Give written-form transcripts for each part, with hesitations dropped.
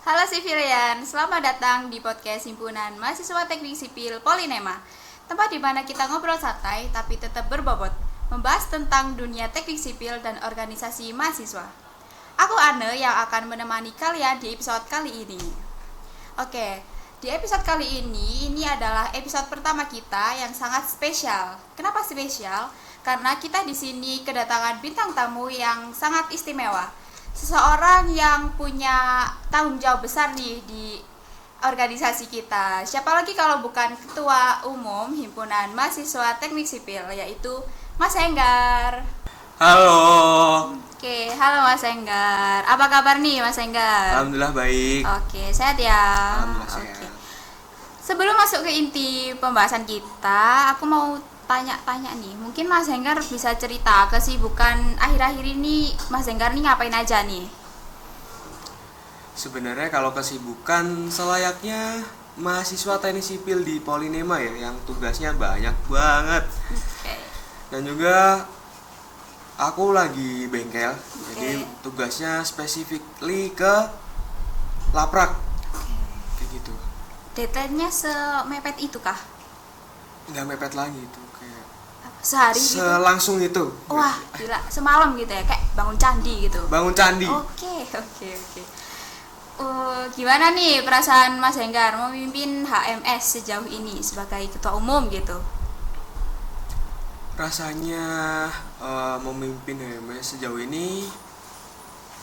Halo Sivilian, selamat datang di podcast Himpunan Mahasiswa Teknik Sipil Polinema. Tempat di mana kita ngobrol santai tapi tetap berbobot, membahas tentang dunia teknik sipil dan organisasi mahasiswa. Aku Anne yang akan menemani kalian di episode kali ini. Oke, di episode kali ini adalah episode pertama kita yang sangat spesial. Kenapa spesial? Karena kita di sini kedatangan bintang tamu yang sangat istimewa. Seseorang yang punya tanggung jawab besar nih di organisasi kita. Siapa lagi kalau bukan Ketua Umum Himpunan Mahasiswa Teknik Sipil, yaitu Mas Enggar. Halo. Oke, halo Mas Enggar. Apa kabar nih Mas Enggar? Alhamdulillah baik. Oke, sehat ya. Alhamdulillah sehat. Oke. Sebelum masuk ke inti pembahasan kita, aku mau tanya-tanya nih. Mungkin Mas Enggar bisa cerita kesibukan akhir-akhir ini Mas Enggar nih ngapain aja nih? Sebenarnya kalau kesibukan selayaknya mahasiswa teknik sipil di Polinema ya, yang tugasnya banyak banget. Oke. Dan juga aku lagi bengkel, jadi tugasnya specifically ke laprak. Kayak gitu. Deadline-nya semepet itu kah? Nggak mepet lagi itu, kayak Sehari gitu? selangsung itu. Wah, gila. Semalam gitu ya, kayak bangun candi gitu. Bangun candi. Oke. Gimana nih perasaan Mas Enggar memimpin HMS sejauh ini sebagai ketua umum gitu? Rasanya memimpin HMS sejauh ini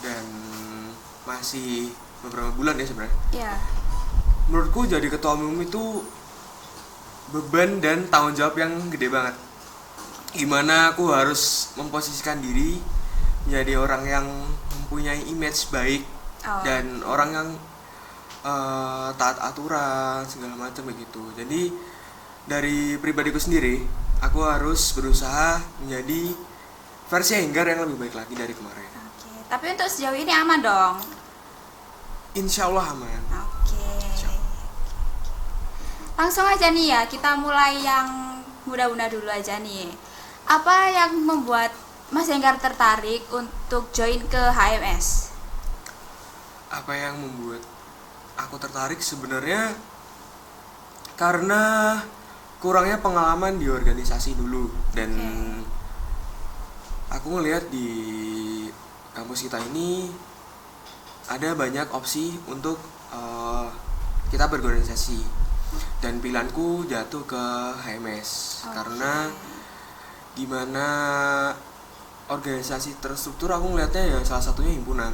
dan masih beberapa bulan ya sebenarnya. Ya. Menurutku jadi ketua umum itu beban dan tanggung jawab yang gede banget. Gimana aku harus memposisikan diri menjadi orang yang mempunyai image baik dan orang yang taat aturan segala macam begitu. Jadi dari pribadiku sendiri, aku harus berusaha menjadi versi Enggar yang lebih baik lagi dari kemarin. Oke. Tapi untuk sejauh ini aman dong? Insya Allah aman. Oke. Langsung aja nih ya, kita mulai yang mudah-mudah dulu aja nih. Apa yang membuat Mas Enggar tertarik untuk join ke HMS? Apa yang membuat aku tertarik sebenarnya karena kurangnya pengalaman di organisasi dulu. Dan aku ngelihat di kampus kita ini ada banyak opsi untuk kita berorganisasi. Dan pilihanku jatuh ke HMS karena gimana organisasi terstruktur aku ngelihatnya ya salah satunya himpunan.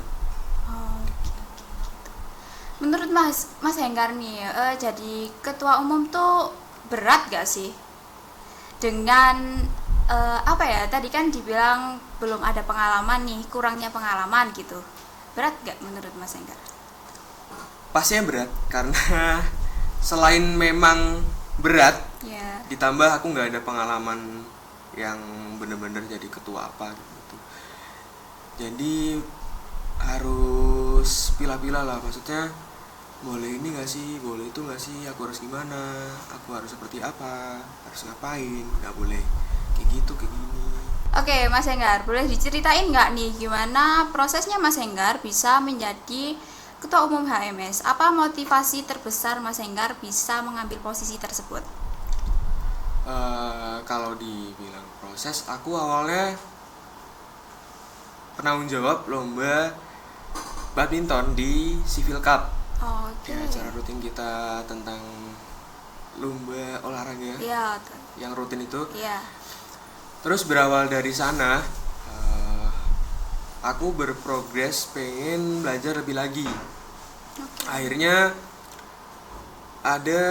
Menurut Mas Enggar nih, jadi ketua umum tuh berat gak sih? Dengan apa ya? Tadi kan dibilang belum ada pengalaman nih, kurangnya pengalaman gitu. Berat gak menurut Mas Enggar? Pastinya berat karena selain memang berat, ditambah aku nggak ada pengalaman yang bener-bener jadi ketua apa gitu. Jadi harus pilah-pilah lah, maksudnya boleh ini nggak sih, boleh itu nggak sih, aku harus gimana, aku harus seperti apa, harus ngapain, nggak boleh kayak gitu kayak gini. Oke, Mas Enggar, boleh diceritain nggak nih gimana prosesnya Mas Enggar bisa menjadi Ketua Umum HMS? Apa motivasi terbesar Mas Enggar bisa mengambil posisi tersebut? Kalau dibilang proses, aku awalnya penanggung jawab lomba badminton di Civil Cup. Oke. Ya, acara rutin kita tentang lomba olahraga. Iya. Yang rutin itu. Iya. Terus berawal dari sana, aku berprogres pengen belajar lebih lagi. Akhirnya ada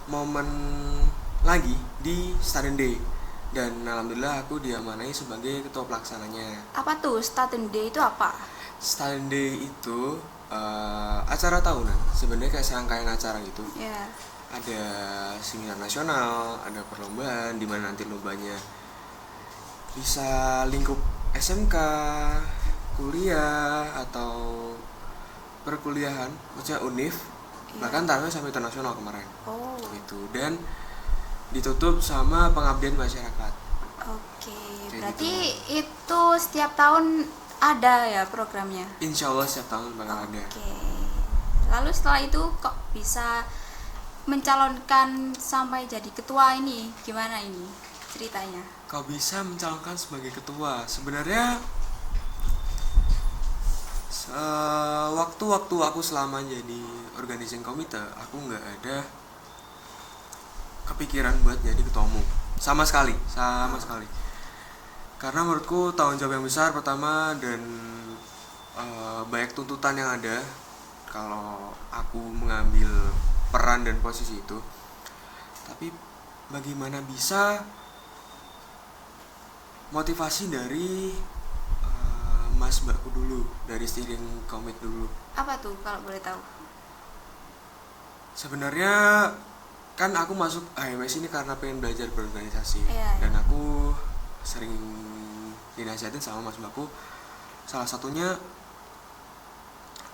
momen lagi di Student Day dan alhamdulillah aku diamanai sebagai ketua pelaksananya. Apa tuh Student Day itu apa? Student Day itu acara tahunan, sebenarnya kayak serangkaian acara gitu. Yeah. Ada seminar nasional, ada perlombaan di mana nanti lombanya bisa lingkup SMK, kuliah atau perkuliahan, maksudnya univ, bahkan taruhnya sampai internasional kemarin. Gitu. Dan ditutup sama pengabdian masyarakat. Oke, Kayak berarti gitu. itu setiap tahun ada ya programnya? Insya Allah setiap tahun bakal ada. Oke. Lalu setelah itu kok bisa mencalonkan sampai jadi ketua ini? Gimana ini ceritanya? Kau bisa mencalonkan sebagai ketua. Sebenarnya waktu-waktu aku selama jadi organizing komite, aku nggak ada kepikiran buat jadi ketua umum sama sekali. Karena menurutku tanggung jawab yang besar pertama, dan banyak tuntutan yang ada kalau aku mengambil peran dan posisi itu. Tapi bagaimana bisa motivasi dari mas mbakku dulu, dari steering komite dulu. Apa tuh kalau boleh tahu? Sebenarnya kan aku masuk HMS ini karena pengen belajar berorganisasi. Iya. Dan aku sering dinasihatin sama mas mbakku, salah satunya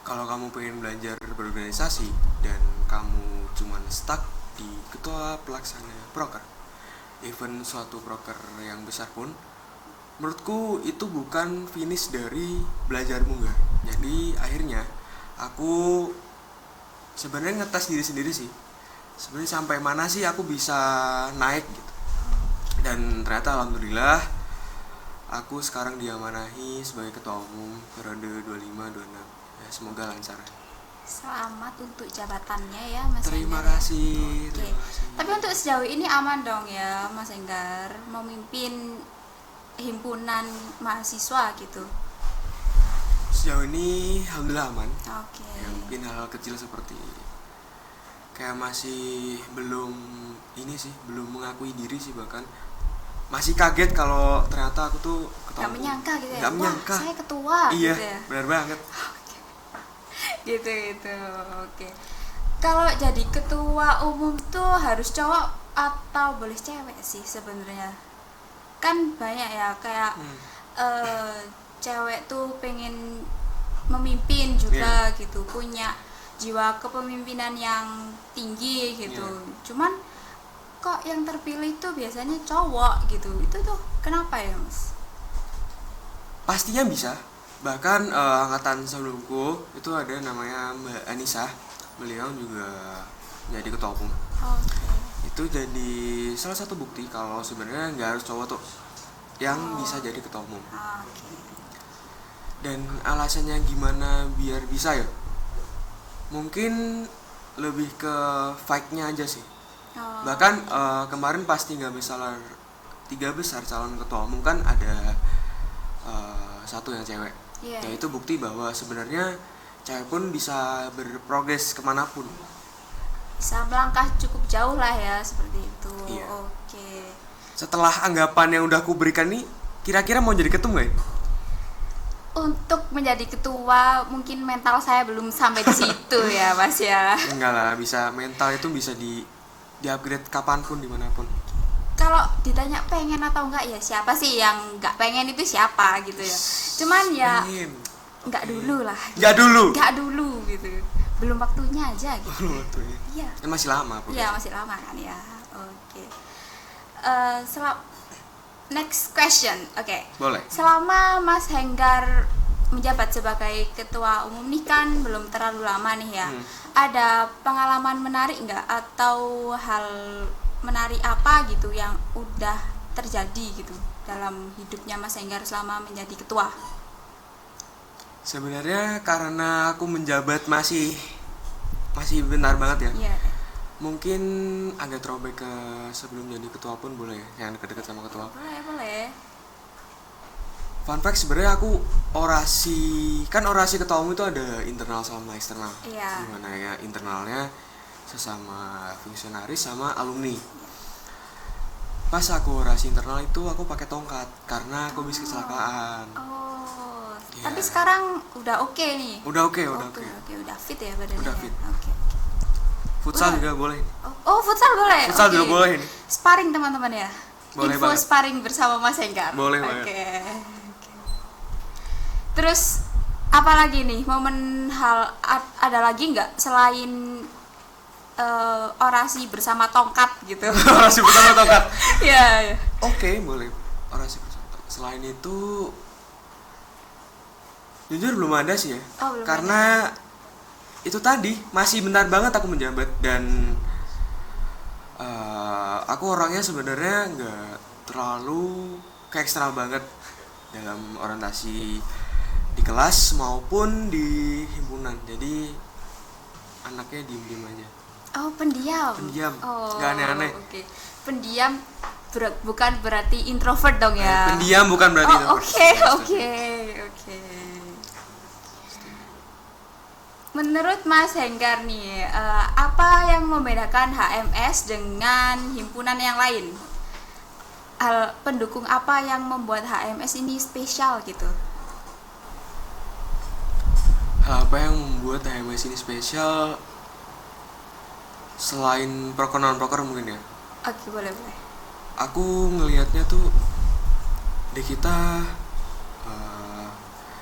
kalau kamu pengen belajar berorganisasi dan kamu cuman stuck di ketua pelaksana proker, even suatu proker yang besar pun, menurutku itu bukan finish dari belajarmu enggak. Jadi akhirnya aku sebenarnya ngetes diri sendiri sih, sebenarnya sampai mana sih aku bisa naik gitu. Dan ternyata alhamdulillah aku sekarang diamanahi sebagai ketua umum periode 25-26. Ya, semoga lancar. Selamat untuk jabatannya ya Mas Terima Enggar. kasih. Oke. Terima kasih. Tapi untuk sejauh ini aman dong ya Mas Enggar memimpin himpunan mahasiswa gitu. Sejauh ini alhamdulillah aman. Oke. Ya, mungkin hal kecil seperti kayak masih belum mengakui diri sih, bahkan masih kaget kalau ternyata aku tuh ketua Gak umum. menyangka gitu ya. Gak Wah, menyangka. saya ketua Iya, gitu ya. benar banget. Gitu. Oke. Kalau jadi ketua umum tuh harus cowok atau boleh cewek sih sebenarnya? Kan banyak ya kayak cewek tuh pengen memimpin juga gitu, punya jiwa kepemimpinan yang tinggi gitu. Cuman kok yang terpilih tuh biasanya cowok gitu. Itu tuh kenapa ya Mas? Pastinya bisa. Bahkan angkatan sebelumku itu ada namanya Mbak Anissa. Beliau juga jadi ketua umum. Oke. Itu jadi salah satu bukti kalau sebenarnya nggak harus cowok tuh yang bisa jadi ketua umum. Oke. Dan alasannya gimana biar bisa ya? Mungkin lebih ke fight-nya aja sih. Bahkan kemarin pas 3 besar calon ketua umum kan ada satu yang cewek. Iya. Ya itu bukti bahwa sebenarnya cewek pun bisa berprogres kemanapun. Bisa melangkah cukup jauh lah ya seperti itu. Iya. Oke. Setelah anggapan yang udah aku berikan nih, kira-kira mau jadi ketum gak ya? Untuk menjadi ketua mungkin mental saya belum sampai di situ ya Mas ya. Enggak lah, bisa mental itu bisa di-upgrade kapanpun, dimanapun. Kalau ditanya pengen atau enggak ya siapa sih yang enggak pengen itu siapa gitu ya. Cuman ya Pengen. enggak dulu lah. Enggak dulu. Enggak dulu gitu. Belum waktunya aja gitu. Belum waktunya. Iya. Kan masih lama. Iya, masih lama kan ya. Oke. Next question. Oke. Boleh. Selama Mas Henggar menjabat sebagai ketua umum nih kan belum terlalu lama nih ya. Ada pengalaman menarik nggak atau hal menarik apa gitu yang udah terjadi gitu dalam hidupnya Mas Henggar selama menjadi ketua? Sebenarnya karena aku menjabat masih bentar banget ya. Iya. Mungkin agak throwback ke sebelum jadi ketua pun boleh ya, yang dekat-dekat sama ketua. Boleh. Fun fact, sebenarnya aku orasi ketua umum itu ada internal sama eksternal. Iya. Gimana ya, internalnya sesama fungsionaris sama alumni. Pas aku orasi internal itu aku pakai tongkat karena aku habis kecelakaan. Oh. Iya. Tapi sekarang udah oke nih. Udah oke. Oke, udah fit ya badannya. Udah ya? fit. Oke. Futsal juga boleh. Oh, futsal boleh. Futsal Oke. juga boleh nih. Sparring teman-teman ya. Boleh Info banget. sparring bersama Mas Henggar. Boleh banget. Oke. Terus apa lagi nih ada lagi nggak selain orasi bersama tongkat gitu? Orasi bersama tongkat. Iya. Oke, boleh. Orasi bersama tongkat. Selain itu jujur belum ada sih ya. Oh, belum karena itu tadi masih bentar banget aku menjabat. Dan aku orangnya sebenarnya nggak terlalu ke ekstra banget dalam orientasi di kelas maupun di himpunan. Jadi anaknya diem-diem aja. Oh, pendiam. Pendiam, Oh, nggak aneh-aneh. Oke. Pendiam bukan berarti introvert dong ya. Pendiam bukan berarti Oh, oke. Menurut Mas Henggar nih, apa yang membedakan HMS dengan himpunan yang lain? Pendukung apa yang membuat HMS ini spesial gitu? Apa yang membuat HMS ini spesial selain proker mungkin ya? Oke, boleh. Aku ngelihatnya tuh di kita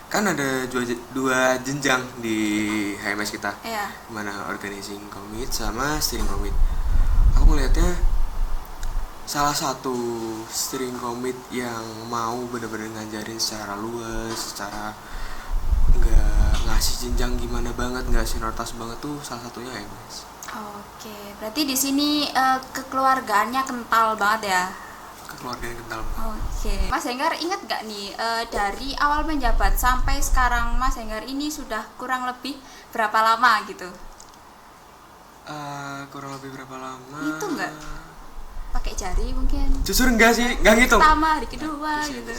kan ada dua jenjang di HMS kita, Iya. mana organizing committee sama steering committee. Aku ngelihatnya salah satu steering committee yang mau bener-bener ngajarin secara luas, secara nggak ngasih jenjang gimana banget, nggak senioritas banget tuh salah satunya HMS. Oke, berarti di sini kekeluargaannya kental banget ya. Keluarga yang kental. Oke, Mas Henggar ingat gak nih dari awal menjabat sampai sekarang Mas Henggar ini sudah kurang lebih berapa lama gitu? Kurang lebih berapa lama? Itu nggak? Pakai jari mungkin? Jujur enggak sih, enggak ngitung. Pertama, hari kedua gitu.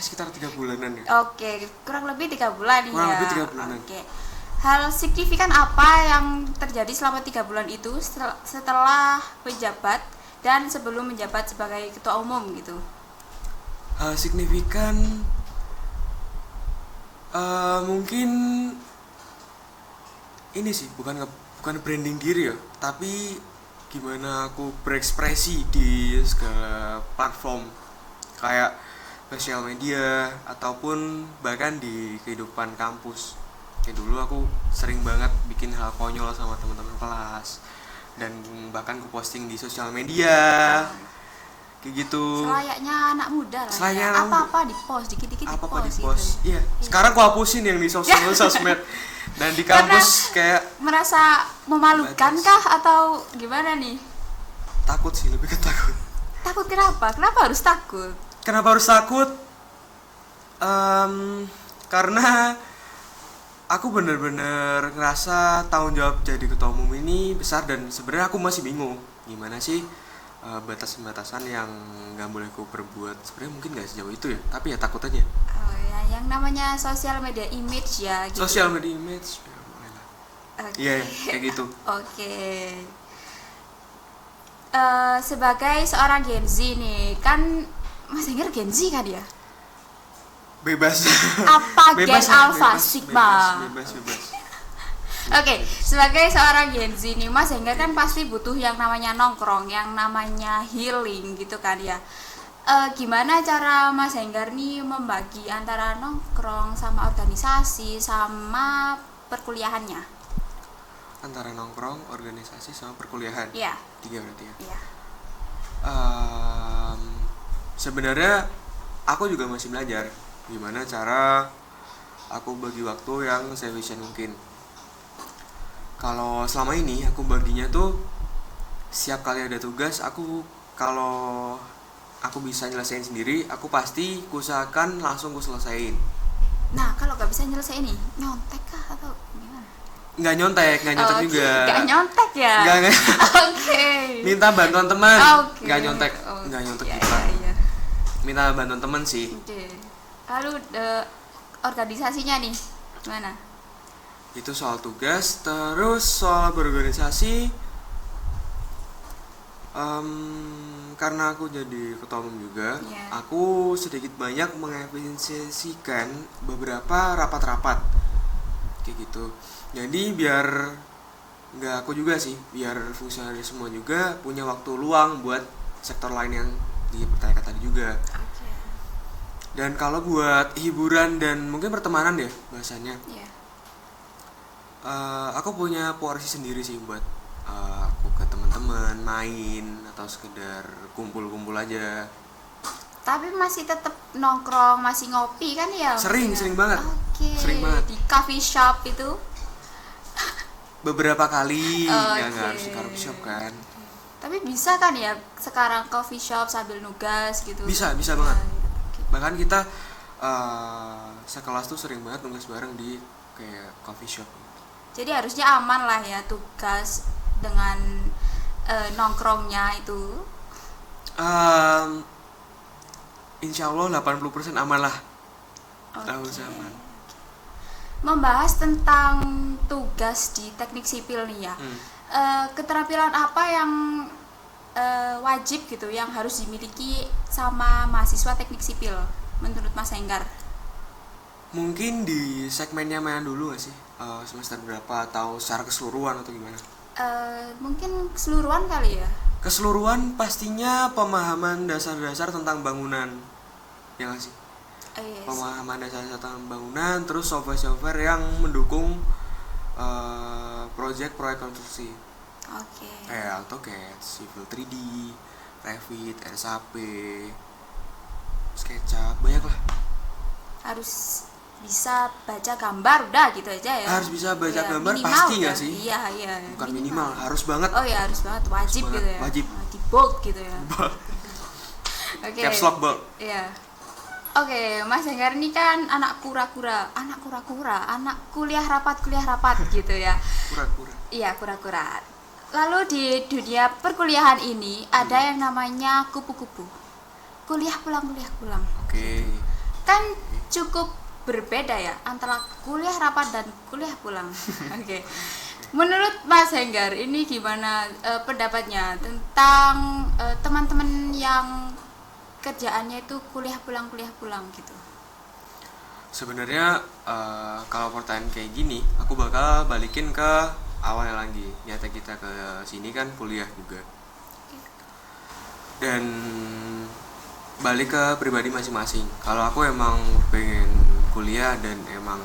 Sekitar 3 bulanan ya. Oke, kurang lebih 3 bulan ya. Kurang lebih 3 bulanan. Oke. Hal signifikan apa yang terjadi selama 3 bulan itu setelah menjabat dan sebelum menjabat sebagai ketua umum gitu? Hal signifikan mungkin ini sih, bukan branding diri ya, tapi gimana aku berekspresi di segala platform kayak sosial media ataupun bahkan di kehidupan kampus. Kayak dulu aku sering banget bikin hal konyol sama teman-teman kelas dan bahkan aku posting di sosial media kayak gitu. Selayaknya anak muda lah. Selayaknya Ya. anak muda. Apa-apa di post, dikit-dikit di Apa-apa post. di post. Gitu. Iya. Sekarang aku hapusin yang di sosmed dan di kampus kayak Merasa memalukan batas. kah atau gimana nih? takut sih, lebih ke takut. Takut kenapa? Kenapa harus takut? Kenapa harus takut? Karena aku bener-bener ngerasa tanggung jawab jadi ketua umum ini besar dan sebenarnya aku masih bingung gimana sih batas-batasan yang nggak boleh aku perbuat. Sebenarnya mungkin nggak sejauh itu ya, tapi ya takut aja. Oh ya, yang namanya sosial media image ya gitu. Sosial media image, ya boleh lah. Oke. Iya, kayak gitu. Oke. Sebagai seorang Gen Z nih, kan Mas Henggar Gen Z kan ya? Bebas. Apa Gen Bebas, Alpha bebas, Sigma? bebas. Oke, sebagai seorang Gen Z nih, Mas Henggar kan pasti butuh yang namanya nongkrong, yang namanya healing gitu kan ya. Gimana cara Mas Henggar nih membagi antara nongkrong sama organisasi sama perkuliahannya? Antara nongkrong, organisasi sama perkuliahan. Iya. 3 berarti ya. Iya. Sebenarnya aku juga masih belajar gimana cara aku bagi waktu yang seefisien mungkin. Kalau selama ini aku baginya tuh setiap kali ada tugas kalau aku bisa nyelesain sendiri, aku pasti usahakan langsung selesain. Nah, kalau nggak bisa nyelesain nih, nyontek kah atau gimana? Nggak nyontek Oke, juga. nggak nyontek ya? Nggak. Oke. Minta bantuan teman. Oke. Nggak nyontek, Oke, nggak nyontek iya, juga. iya. Minta bantuan teman sih. Oke. Lalu organisasinya nih gimana? Itu soal tugas. Terus soal berorganisasi, karena aku jadi ketua umum juga, Iya. aku sedikit banyak mengefisiensikan beberapa rapat-rapat kayak gitu. Jadi biar nggak aku juga sih, biar fungsionaris semua juga punya waktu luang buat sektor lain yang dipertanyakan tadi juga. Oke. Dan kalau buat hiburan dan mungkin pertemanan ya bahasanya, Iya. aku punya porsi sendiri sih buat aku ke teman-teman main atau sekedar kumpul-kumpul aja. Tapi masih tetap nongkrong, masih ngopi kan ya? Sering banget. Oke. Oke. Sering banget. Di coffee shop itu. Beberapa kali ya Oke. nggak harus di coffee shop kan. Tapi bisa kan ya sekarang coffee shop sambil nugas gitu? Bisa banget. Oke. Bahkan kita sekelas tuh sering banget nugas bareng di kayak coffee shop. Jadi harusnya aman lah ya tugas dengan nongkrongnya itu. Insya Allah 80% aman lah. Oke. Aman. Membahas tentang tugas di teknik sipil nih ya. Keterampilan apa yang wajib gitu yang harus dimiliki sama mahasiswa teknik sipil menurut Mas Enggar? Mungkin di segmennya mana dulu gak sih? Semester berapa atau secara keseluruhan atau gimana? Mungkin keseluruhan kali ya. Keseluruhan pastinya pemahaman dasar-dasar tentang bangunan. Ya gak sih? Yes. Pemahaman dasar-dasar tentang bangunan, terus software-software yang mendukung proyek konstruksi. Oke. Kayak AutoCAD, Civil 3D, Revit, RSAP, SketchUp, banyak lah. Harus bisa baca gambar udah gitu aja ya. Harus bisa baca Ya, gambar minimal pasti udah. nggak sih? Iya. Bukan minimal, harus banget. Oh ya harus banget, wajib Harus gitu banget, ya. wajib. Di bold gitu ya. Oke. Caps lock bold. Iya. Oke, Mas Enggar ini kan anak kura-kura, anak kuliah rapat gitu ya. Kura-kura. Iya, kura-kura. Lalu di dunia perkuliahan ini ada yang namanya kupu-kupu. Kuliah pulang. Oke. Kan cukup berbeda ya antara kuliah rapat dan kuliah pulang. Oke. Menurut Mas Enggar ini gimana pendapatnya tentang teman-teman yang kerjaannya itu kuliah pulang gitu? Sebenarnya kalau pertanyaan kayak gini, aku bakal balikin ke awalnya lagi. Nyata kita ke sini kan kuliah juga. Dan balik ke pribadi masing-masing. Kalau aku emang pengen kuliah dan emang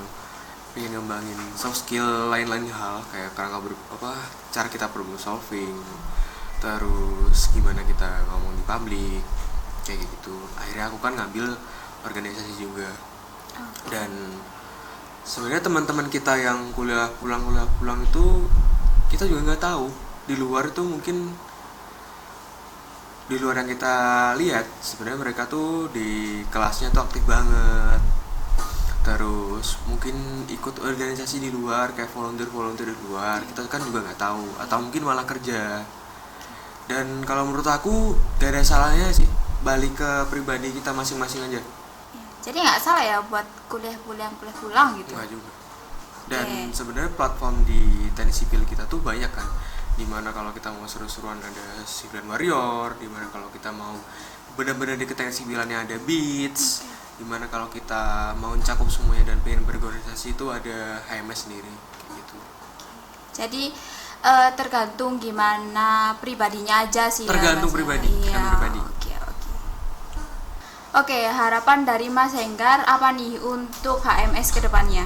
pengen ngembangin soft skill lain-lain hal kayak cara kita problem solving, terus gimana kita ngomong di publik kayak gitu. Akhirnya aku kan ngambil organisasi juga. Dan sebenarnya teman-teman kita yang kuliah pulang itu kita juga nggak tahu di luar itu mungkin di luar yang kita lihat sebenarnya mereka tuh di kelasnya tuh aktif banget, terus mungkin ikut organisasi di luar kayak volunteer di luar, kita kan juga nggak tahu, atau mungkin malah kerja. Dan kalau menurut aku gak ada salahnya sih balik ke pribadi kita masing-masing aja. Jadi nggak salah ya buat kuliah pulang gitu. Enggak juga. Dan sebenarnya platform di teknik sipil kita tuh banyak kan. Dimana kalau kita mau seru-seruan ada Civilian Warrior, dimana kalau kita mau benar-benar di teknik sipilannya ada Beats, dimana kalau kita mau mencakup semuanya dan pengen berorganisasi itu ada HMS sendiri kayak gitu. Jadi tergantung gimana pribadinya aja sih. Tergantung ya, pribadi. Oke, harapan dari Mas Enggar apa nih untuk HMS ke depannya?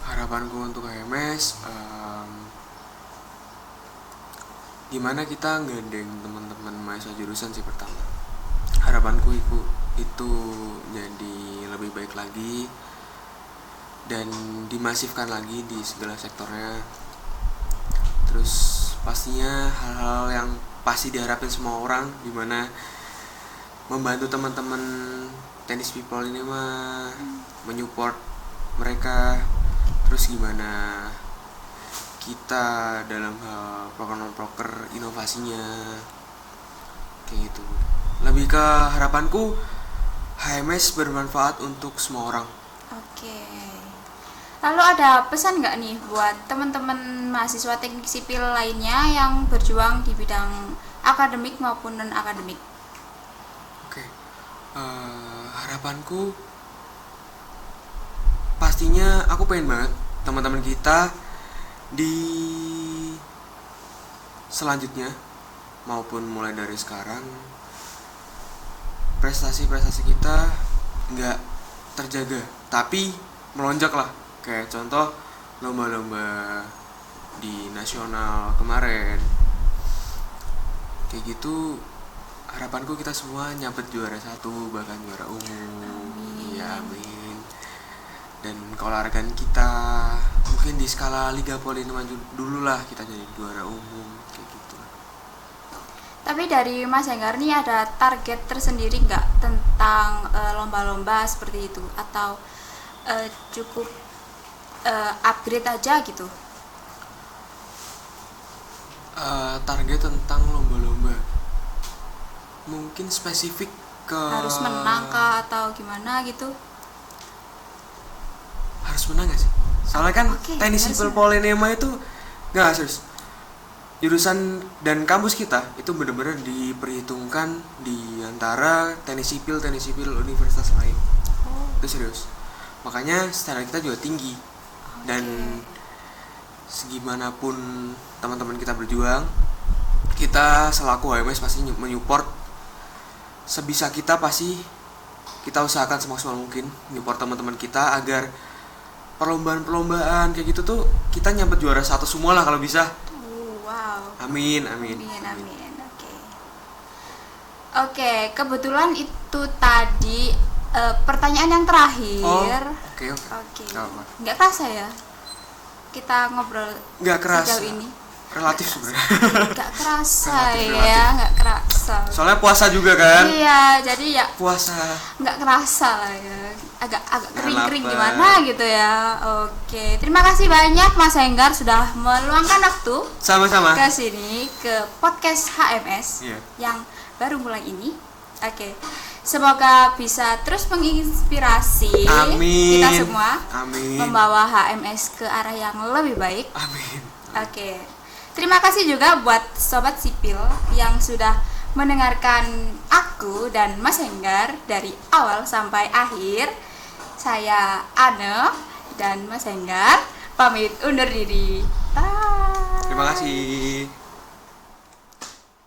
Harapanku untuk HMS gimana kita gandeng teman-teman mahasiswa jurusan sih pertama. Harapanku itu jadi lebih baik lagi dan dimasifkan lagi di segala sektornya. Terus pastinya hal-hal yang pasti diharapin semua orang, dimana membantu teman-teman tenis people ini mah menyupport mereka. Terus gimana kita dalam hal proker inovasinya kayak gitu. Lebih ke harapanku HMS bermanfaat untuk semua orang. Oke. Lalu ada pesan nggak nih buat teman-teman mahasiswa teknik sipil lainnya yang berjuang di bidang akademik maupun non akademik? Oke. Harapanku pastinya aku pengen banget teman-teman kita di selanjutnya maupun mulai dari sekarang prestasi-prestasi kita nggak terjaga tapi melonjak lah. Kayak contoh lomba-lomba di nasional kemarin kayak gitu. Harapanku kita semua nyabet juara 1 bahkan juara umum. Iya, amin. Dan keolahragaan kita mungkin di skala Liga Poli dulu lah kita jadi juara umum kayak gitu. Tapi dari Mas Enggar nih ada target tersendiri nggak tentang lomba-lomba seperti itu, atau cukup upgrade aja gitu? Target tentang lomba-lomba mungkin spesifik ke Harus menang kah atau gimana gitu? harus menang gak sih? Soalnya kan Oke, teknik harus sipil menang. Polinema itu nggak serius. Jurusan dan kampus kita itu benar-benar diperhitungkan di antara teknik sipil universitas lain. Oh, Itu serius. Makanya standar kita juga tinggi. Dan segimanapun teman-teman kita berjuang, kita selaku HMS pasti menyupport sebisa kita. Pasti kita usahakan semaksimal mungkin menyupport teman-teman kita agar perlombaan kayak gitu tuh kita nyampe juara 1 semua lah kalau bisa. wow. Amin. Amin. Oke, kebetulan itu tadi pertanyaan yang terakhir. Oke. Oke. Nggak apa-apa. Nggak kerasa ya kita ngobrol Nggak kerasa. sejauh ini. Relatif sebenarnya. Nggak kerasa Relatif. ya, nggak kerasa. Soalnya puasa juga kan? Iya, jadi ya Puasa. nggak kerasa lah ya, agak kering-kering lapar. gimana gitu ya. Oke, terima kasih banyak Mas Enggar sudah meluangkan waktu Sama-sama. ke sini ke podcast HMS Iya. yang baru mulai ini. Oke, semoga bisa terus menginspirasi Amin. kita semua, Amin. membawa HMS ke arah yang lebih baik. Amin. Oke, terima kasih juga buat Sobat Sipil yang sudah mendengarkan aku dan Mas Enggar dari awal sampai akhir. Saya Ane dan Mas Enggar pamit undur diri. Bye. Terima kasih.